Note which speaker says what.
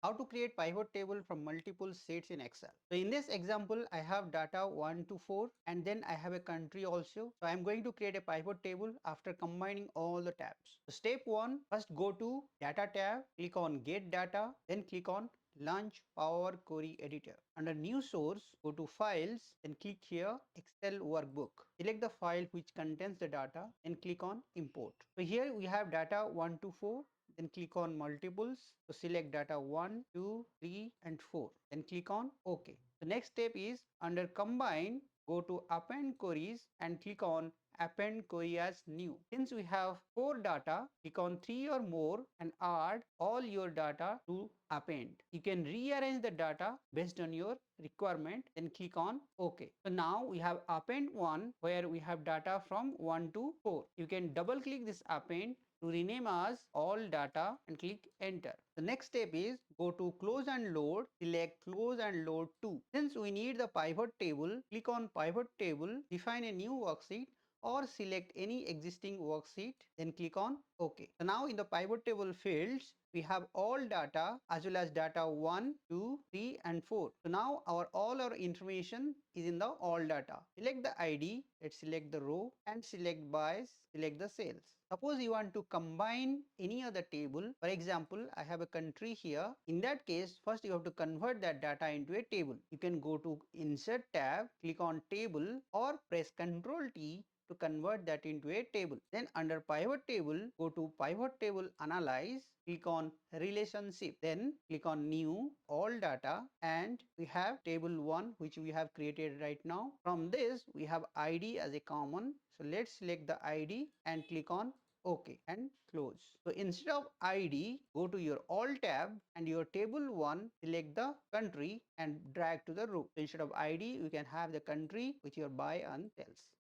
Speaker 1: How to create pivot table from multiple sheets in Excel. So in this example, I have data 1 to 4 and then I have a country also. So I'm going to create a pivot table after combining all the tabs. So step 1, first go to data tab, click on get data, then click on launch Power Query Editor. Under new source, go to files, then click here Excel workbook. Select the file which contains the data and click on import. So here we have data 1 to 4. Then click on multiples. So select data 1, 2, 3 and 4. Then click on OK. The next step is under combine, go to append queries and click on append query as new. Since we have 4 data, click on 3 or more and add all your data to append. You can rearrange the data based on your requirement, then click on OK. So now we have append 1 where we have data from 1 to 4. You can double click this append to rename as all data and click enter. The next step is go to close and load, select close and load to. Since we need the pivot table, click on pivot table, define a new worksheet or select any existing worksheet, then click on OK. So now in the pivot table fields, we have all data as well as data 1, 2, 3 and 4. So now all our information is in the all data. Select the ID, let's select the row and select by, select the cells. Suppose you want to combine any other table. For example, I have a country here. In that case, first you have to convert that data into a table. You can go to insert tab, click on table or press Ctrl T to convert that into a table. Then under pivot table, go to pivot table analyze, click on relationship, then click on new all data and we have table 1 which we have created right now. From this we have ID as a common. So let's select the ID and click on OK and close. So instead of ID, go to your all tab and your table 1, select the country and drag to the row. So instead of ID, you can have the country with your buy and sells.